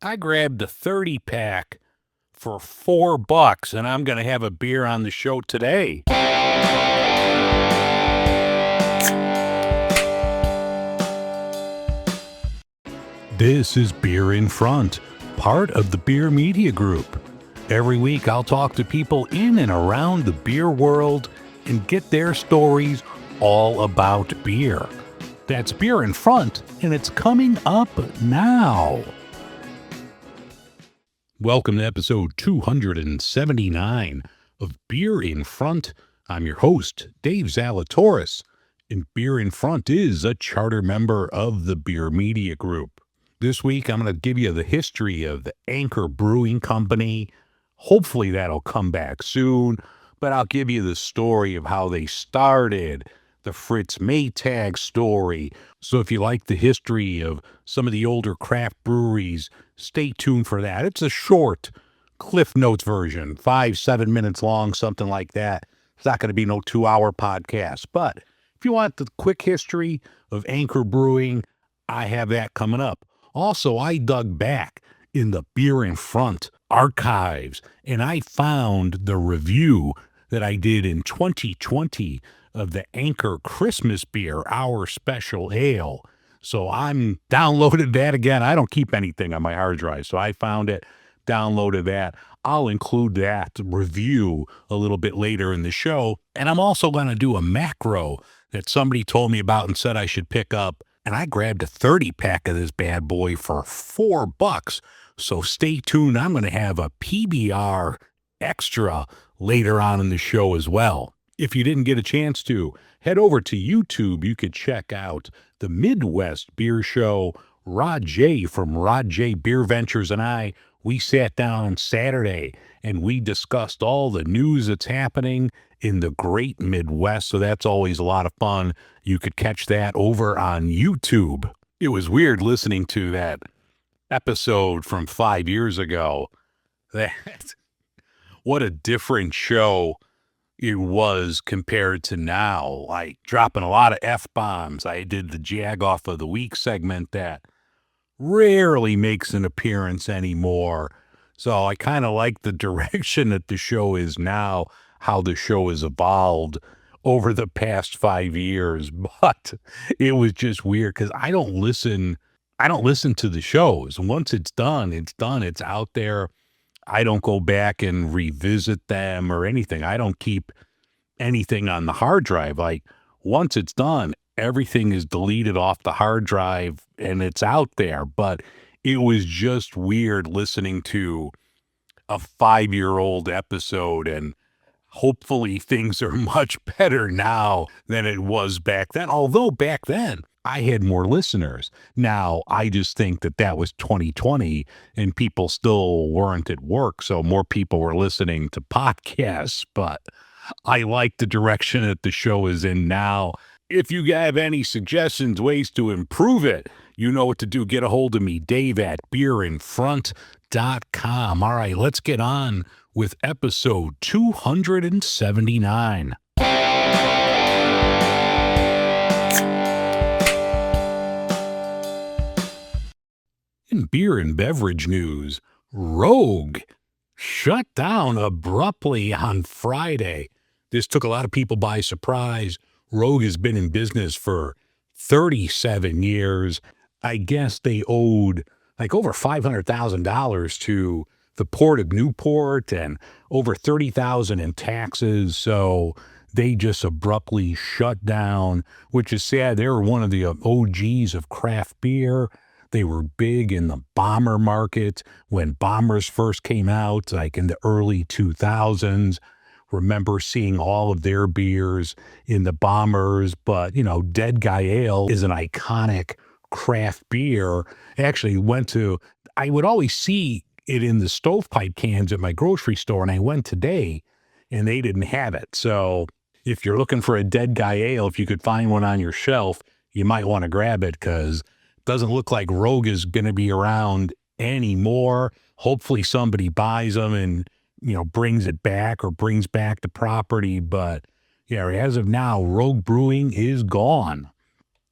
I grabbed a 30 pack for $4 and I'm going to have a beer on the show today. This is Beer in Front, part of the Beer Media Group. Every week I'll talk to people in and around the beer world and get their stories all about beer. That's Beer in Front, and it's coming up now. Welcome to episode 279 of Beer in Front. I'm your host, Dave Zalatoris, and Beer in Front is a charter member of the Beer Media Group. This week, I'm going to give you the history of the Anchor Brewing Company. Hopefully that'll come back soon, but I'll give you the story of how they started, the Fritz Maytag story. So if you like the history of some of the older craft breweries, stay tuned for that. It's a short Cliff Notes version, 5-7 minutes long, something like that. It's not going to be no 2-hour podcast, but if you want the quick history of Anchor Brewing, I have that coming up. Also, I dug back in the Beer in Front archives, and I found the review that I did in 2020 of the Anchor Christmas beer, our special ale. So I'm downloaded that again. I don't keep anything on my hard drive, so I found it, downloaded that. I'll include that review a little bit later in the show. And I'm also going to do a macro that somebody told me about and said I should pick up. And I grabbed a 30 pack of this bad boy for $4. So stay tuned. I'm going to have a PBR extra later on in the show as well. If you didn't get a chance to, head over to YouTube. You could check out the Midwest Beer Show. Rod J from Rod J Beer Ventures and we sat down on Saturday and we discussed all the news that's happening in the great Midwest. So that's always a lot of fun. You could catch that over on YouTube. It was weird listening to that episode from 5 years ago. What a different show it was compared to now, like dropping a lot of F-bombs. I did the Jag Off of the Week segment that rarely makes an appearance anymore. So I kind of like the direction that the show is now, how the show has evolved over the past 5 years. But it was just weird because I don't listen to the shows. Once it's done, it's out there. I don't go back and revisit them or anything. I don't keep anything on the hard drive. Like once it's done, everything is deleted off the hard drive and it's out there. But it was just weird listening to a 5-year-old episode, and hopefully things are much better now than it was back then. Although back then I had more listeners. Now I just think that was 2020 and people still weren't at work. So more people were listening to podcasts, but I like the direction that the show is in now. If you have any suggestions, ways to improve it, you know what to do. Get a hold of me, Dave at beerinfront.com. All right, let's get on with episode 279. In beer and beverage news, Rogue shut down abruptly on Friday. This took a lot of people by surprise. Rogue has been in business for 37 years. I guess they owed like over $500,000 to the Port of Newport and over $30,000 in taxes. So they just abruptly shut down, which is sad. They were one of the OGs of craft beer. They were big in the bomber market when bombers first came out, like in the early 2000s. Remember seeing all of their beers in the bombers, but Dead Guy Ale is an iconic craft beer. I would always see it in the stovepipe cans at my grocery store, and I went today and they didn't have it. So if you're looking for a Dead Guy Ale, if you could find one on your shelf, you might want to grab it because it doesn't look like Rogue is going to be around anymore. Hopefully somebody buys them and brings it back or brings back the property. But yeah, as of now, Rogue Brewing is gone.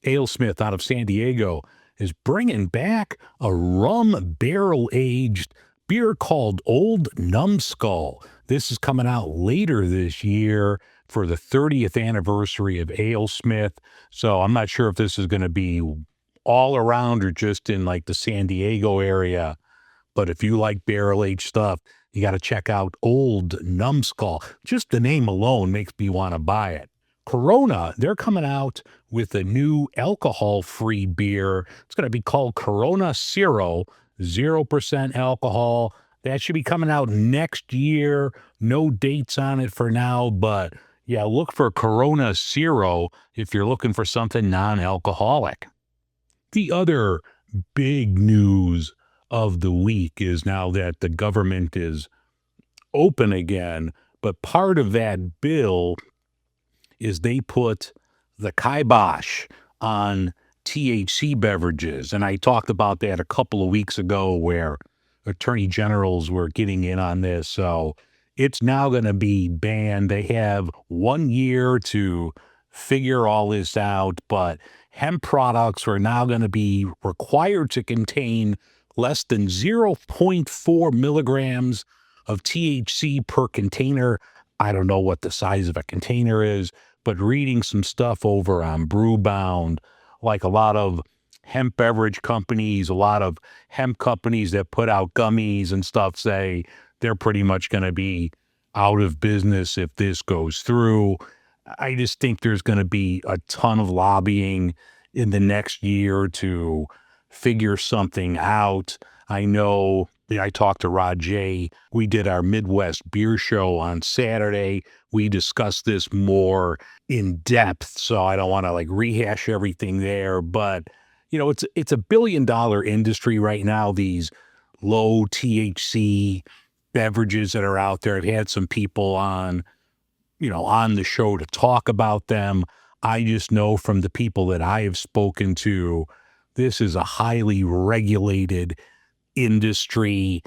AleSmith out of San Diego is bringing back a rum barrel-aged beer called Old Numbskull. This is coming out later this year for the 30th anniversary of AleSmith. So I'm not sure if this is going to be all around or just in like the San Diego area. But if you like barrel-aged stuff, you got to check out Old Numbskull. Just the name alone makes me want to buy it. Corona, they're coming out with a new alcohol-free beer. It's going to be called Corona Zero, 0% alcohol. That should be coming out next year. No dates on it for now, but yeah, look for Corona Zero if you're looking for something non-alcoholic. The other big news of the week is now that the government is open again, but part of that bill is they put the kibosh on THC beverages. And I talked about that a couple of weeks ago where attorney generals were getting in on this. So it's now going to be banned. They have 1 year to figure all this out, but hemp products are now going to be required to contain less than 0.4 milligrams of THC per container. I don't know what the size of a container is, but reading some stuff over on Brewbound, like a lot of hemp beverage companies, a lot of hemp companies that put out gummies and stuff say they're pretty much going to be out of business if this goes through. I just think there's going to be a ton of lobbying in the next year to figure something out. I know I talked to Rod J. We did our Midwest beer show on Saturday. We discussed this more in depth, so I don't want to like rehash everything there. But, you know, it's a $1 billion industry right now, these low THC beverages that are out there. I've had some people on the show to talk about them. I just know from the people that I have spoken to, this is a highly regulated industry.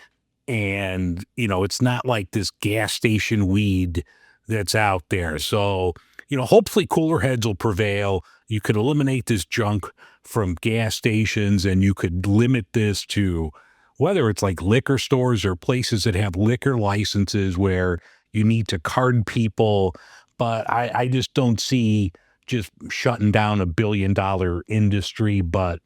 And, it's not like this gas station weed that's out there. So, hopefully cooler heads will prevail. You could eliminate this junk from gas stations and you could limit this to whether it's like liquor stores or places that have liquor licenses where you need to card people. But I just don't see just shutting down $1 billion industry. But,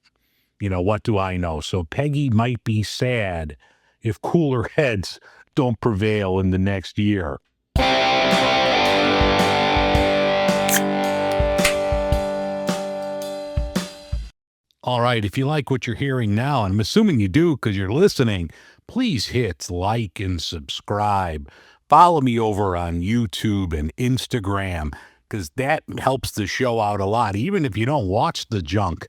what do I know? So Peggy might be sad if cooler heads don't prevail in the next year. All right, if you like what you're hearing now, and I'm assuming you do because you're listening, please hit like and subscribe. Follow me over on YouTube and Instagram because that helps the show out a lot. Even if you don't watch the junk,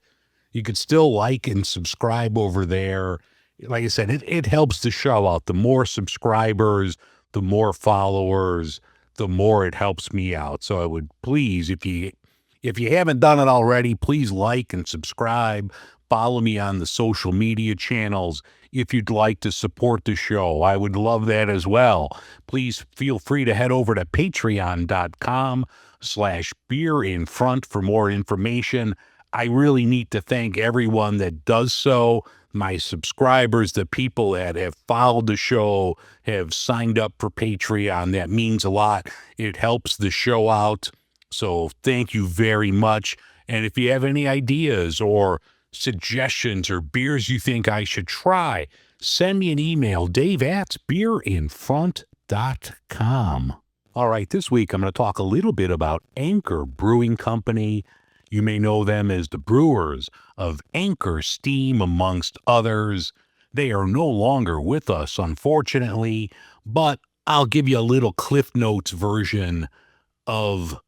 you could still like and subscribe over there. Like I said, it helps the show out. The more subscribers, the more followers, the more it helps me out. So I would please, if you haven't done it already, please like and subscribe. Follow me on the social media channels if you'd like to support the show. I would love that as well. Please feel free to head over to patreon.com/beerinfront for more information. I really need to thank everyone that does so. My subscribers, the people that have followed the show, have signed up for Patreon. That means a lot. It helps the show out. So thank you very much. And if you have any ideas or suggestions or beers you think I should try, send me an email, dave@beerinfront.com. All right, this week I'm going to talk a little bit about Anchor Brewing Company. You may know them as the brewers of Anchor Steam, amongst others. They are no longer with us, unfortunately, but I'll give you a little Cliff Notes version of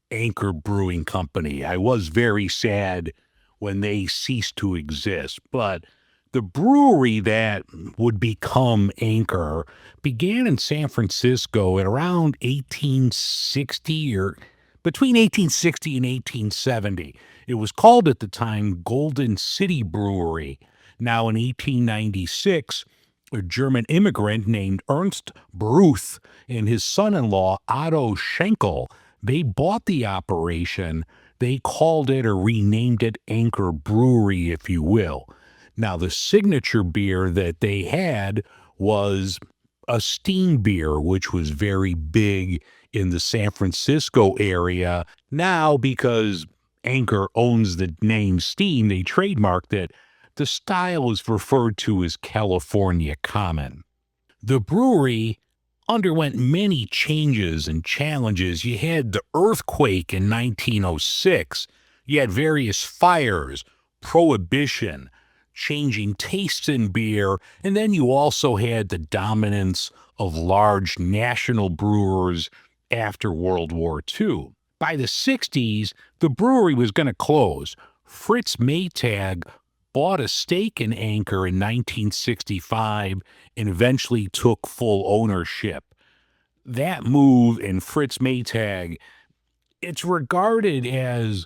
Anchor Brewing Company. I was very sad when they ceased to exist, but the brewery that would become Anchor began in San Francisco at around 1860 or between 1860 and 1870. It was called at the time Golden City Brewery. Now in 1896, a German immigrant named Ernst Baruth and his son-in-law Otto Schenkel, they bought the operation they called it or renamed it Anchor Brewery, if you will. Now, the signature beer that they had was a steam beer, which was very big in the San Francisco area. Now, because Anchor owns the name Steam, they trademarked it. The style is referred to as California Common. The brewery underwent many changes and challenges. You had the earthquake in 1906. You had various fires, prohibition, changing tastes in beer, and then you also had the dominance of large national brewers after World War II. By the 60s, the brewery was going to close. Fritz Maytag bought a stake in Anchor in 1965 and eventually took full ownership. That move in Fritz Maytag, it's regarded as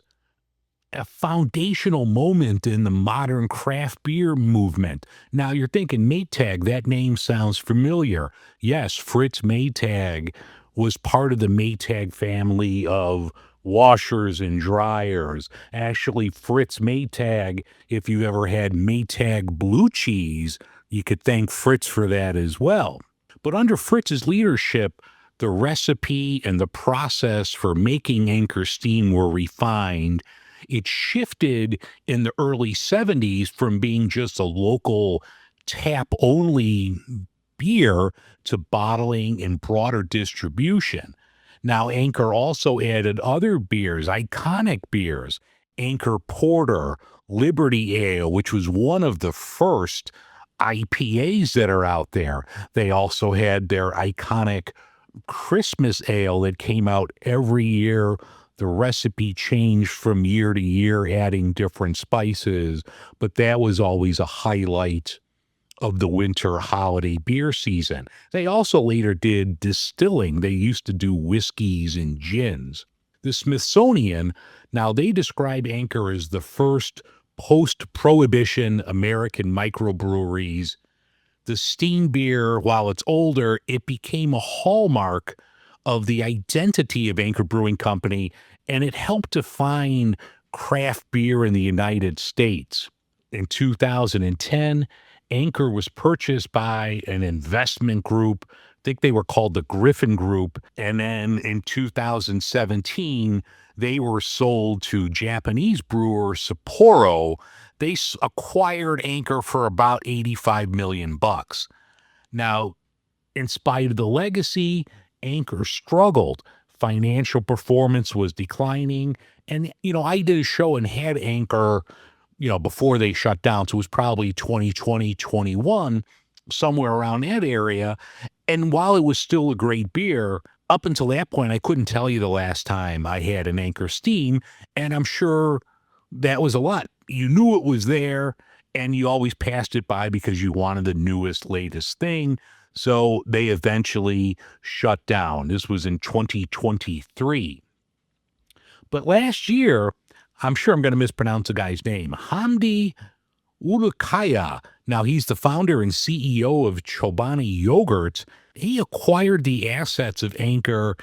a foundational moment in the modern craft beer movement. Now you're thinking Maytag, that name sounds familiar. Yes, Fritz Maytag was part of the Maytag family of washers and dryers. Actually, Fritz Maytag, if you ever had Maytag blue cheese, you could thank Fritz for that as well. But under Fritz's leadership, the recipe and the process for making Anchor Steam were refined. It shifted in the early 70s from being just a local tap only beer to bottling and broader distribution. Now, Anchor also added other beers, iconic beers, Anchor Porter, Liberty Ale, which was one of the first IPAs that are out there. They also had their iconic Christmas ale that came out every year. The recipe changed from year to year, adding different spices, but that was always a highlight of the winter holiday beer season. They also later did distilling. They used to do whiskeys and gins. The Smithsonian, now they describe Anchor as the first post-prohibition American microbreweries. The steam beer, while it's older, it became a hallmark of the identity of Anchor Brewing Company, and it helped define craft beer in the United States. In 2010, Anchor was purchased by an investment group. I think they were called the Griffin Group. And then in 2017, they were sold to Japanese brewer Sapporo. They acquired Anchor for about 85 million bucks. Now, in spite of the legacy, Anchor struggled. Financial performance was declining. And, I did a show and had Anchor, before they shut down. So it was probably 2020, 21, somewhere around that area. And while it was still a great beer, up until that point, I couldn't tell you the last time I had an Anchor Steam. And I'm sure that was a lot. You knew it was there and you always passed it by because you wanted the newest, latest thing. So they eventually shut down. This was in 2023. But last year, I'm sure I'm going to mispronounce the guy's name, Hamdi Ulukaya. Now, he's the founder and CEO of Chobani Yogurt. He acquired the assets of Anchor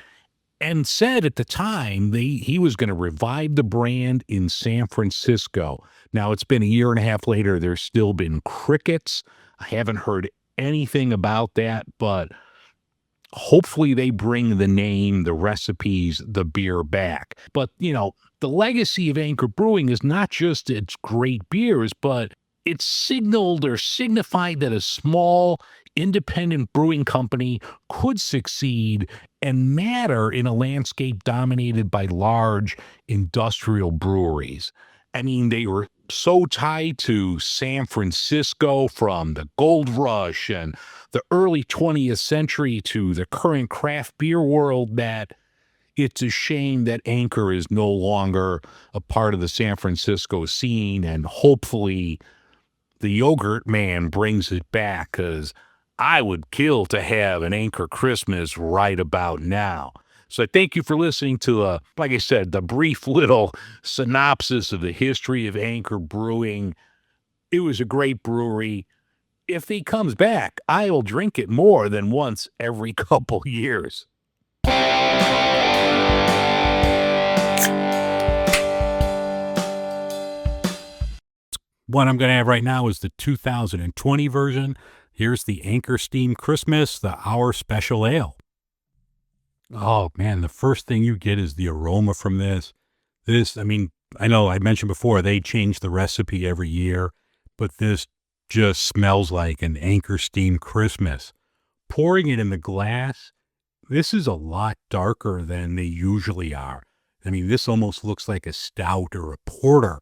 and said at the time he was going to revive the brand in San Francisco. Now, it's been a year and a half later. There's still been crickets. I haven't heard anything about that, but hopefully they bring the name, the recipes, the beer back. But, the legacy of Anchor Brewing is not just its great beers, but it signaled or signified that a small independent brewing company could succeed and matter in a landscape dominated by large industrial breweries. I mean, they were so tied to San Francisco from the gold rush and the early 20th century to the current craft beer world that it's a shame that Anchor is no longer a part of the San Francisco scene, and hopefully the yogurt man brings it back, because I would kill to have an Anchor Christmas right about now. So thank you for listening to, like I said, the brief little synopsis of the history of Anchor Brewing. It was a great brewery. If he comes back, I will drink it more than once every couple years. One I'm going to have right now is the 2020 version. Here's the Anchor Steam Christmas, the Our Special Ale. Oh man, the first thing you get is the aroma from this. I mean, I know I mentioned before they change the recipe every year, but this just smells like an Anchor Steam Christmas. Pouring it in the glass, this is a lot darker than they usually are. I mean, this almost looks like a stout or a porter.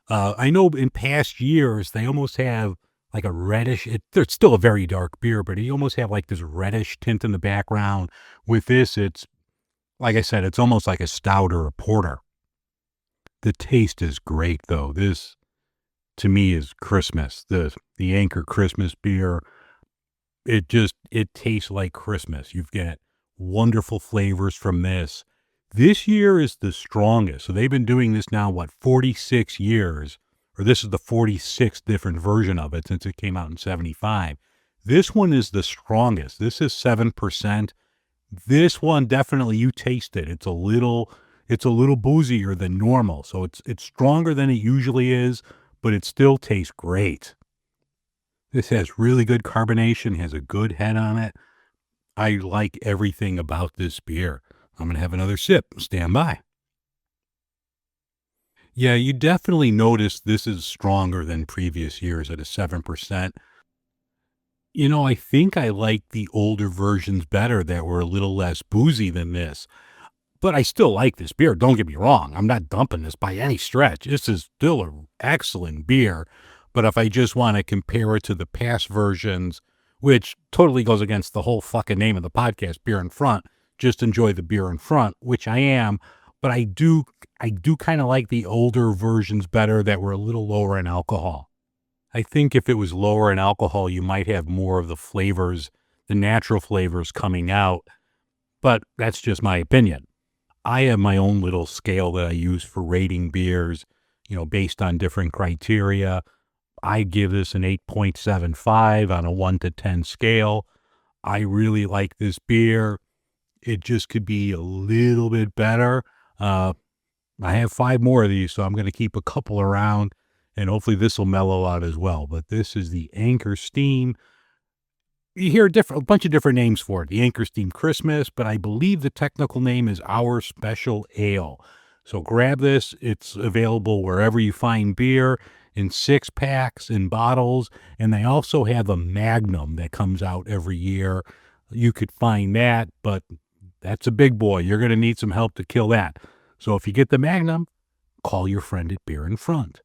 I know in past years, they almost have like a reddish, it's still a very dark beer, but you almost have like this reddish tint in the background. With this, it's, like I said, it's almost like a stout or a porter. The taste is great, though. This, to me, is Christmas. The Anchor Christmas beer, it tastes like Christmas. You've got wonderful flavors from this. This year is the strongest. So they've been doing this now, 46 years, or this is the 46th different version of it since it came out in 75. This one is the strongest. This is 7%. This one, definitely, you taste it. It's a little boozier than normal. So it's stronger than it usually is, but it still tastes great. This has really good carbonation, has a good head on it. I like everything about this beer. I'm going to have another sip. Stand by. Yeah, you definitely notice this is stronger than previous years at a 7%. You know, I think I like the older versions better that were a little less boozy than this. But I still like this beer. Don't get me wrong. I'm not dumping this by any stretch. This is still an excellent beer. But if I just want to compare it to the past versions, which totally goes against the whole fucking name of the podcast, Beer in Front, just enjoy the beer in front, which I am. But I do kind of like the older versions better that were a little lower in alcohol. I think if it was lower in alcohol, you might have more of the flavors, the natural flavors coming out. But that's just my opinion. I have my own little scale that I use for rating beers, based on different criteria. I give this an 8.75 on a 1 to 10 scale. I really like this beer. It just could be a little bit better. I have 5 more of these, so I'm going to keep a couple around, and hopefully this will mellow out as well. But this is the Anchor Steam. You hear a bunch of different names for it. The Anchor Steam Christmas, but I believe the technical name is Our Special Ale. So grab this. It's available wherever you find beer, in 6-packs, in bottles, and they also have a Magnum that comes out every year. You could find that, but that's a big boy. You're going to need some help to kill that. So if you get the Magnum, call your friend at Beer in Front.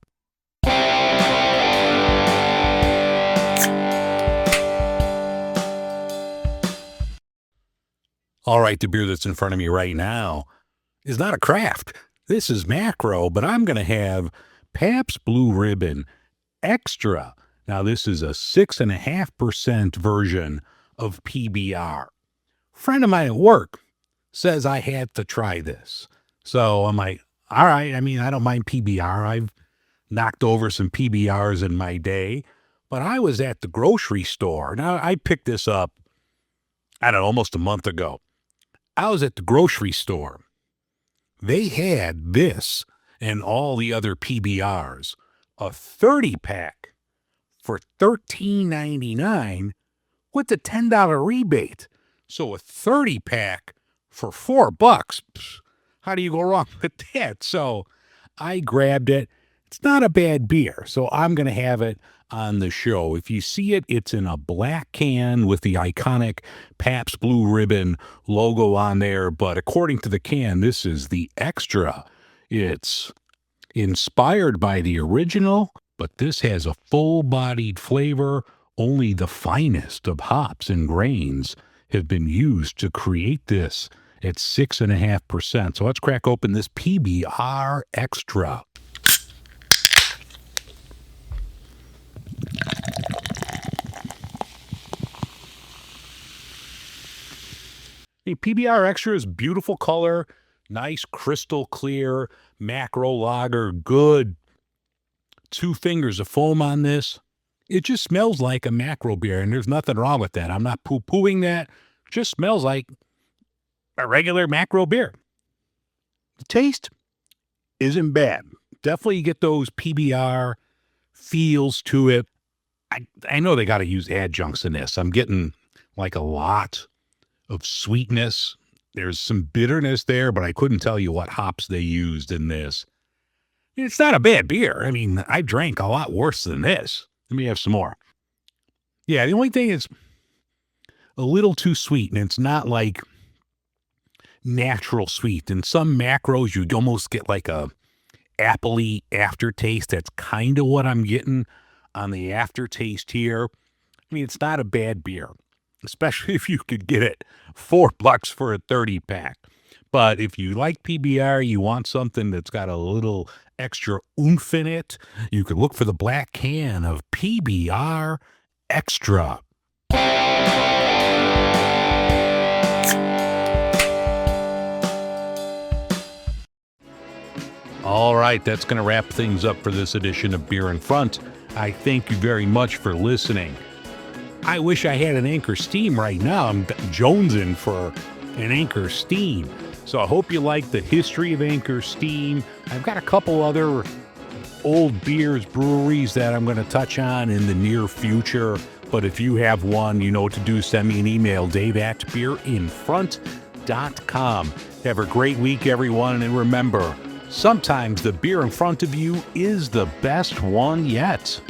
All right, the beer that's in front of me right now is not a craft. This is macro, but I'm going to have Pabst Blue Ribbon Extra. Now, this is a 6.5% version of PBR. Friend of mine at work says I had to try this. So I'm like, all right, I mean, I don't mind PBR. I've knocked over some PBRs in my day, but I was at the grocery store. Now, I picked this up, I don't know, almost a month ago. I was at the grocery store. They had this and all the other PBRs, a 30-pack for $13.99 with a $10 rebate. So a 30-pack for $4. How do you go wrong with that? So I grabbed it. It's not a bad beer, so I'm going to have it on the show. If you see it, it's in a black can with the iconic Pabst Blue Ribbon logo on there. But according to the can, this is the Extra. It's inspired by the original, but this has a full-bodied flavor. Only the finest of hops and grains have been used to create this at 6.5%. So let's crack open this PBR Extra. The PBR Extra is beautiful color, nice crystal clear macro lager, good 2 fingers of foam on this. It just smells like a macro beer, and there's nothing wrong with that. I'm not poo-pooing that. It just smells like a regular macro beer. The taste isn't bad. Definitely get those PBR feels to it. I know they got to use adjuncts in this. I'm getting like a lot of sweetness. There's some bitterness there, but I couldn't tell you what hops they used in this. It's not a bad beer. I mean, I drank a lot worse than this. Let me have some more. Yeah, the only thing is a little too sweet, and it's not like natural sweet. In some macros, you'd almost get like a appley aftertaste. That's kind of what I'm getting on the aftertaste here. I mean, it's not a bad beer, especially if you could get it $4 for a 30 pack. But if you like PBR, you want something that's got a little extra oomph in it, you could look for the black can of PBR Extra. All right, that's going to wrap things up for this edition of Beer in Front. I thank you very much for listening. I wish I had an Anchor Steam right now. I'm jonesing for an Anchor Steam. So I hope you like the history of Anchor Steam. I've got a couple other old beers, breweries that I'm going to touch on in the near future. But if you have one, you know what to do. Send me an email, dave@beerinfront.com. Have a great week, everyone. And remember, sometimes the beer in front of you is the best one yet.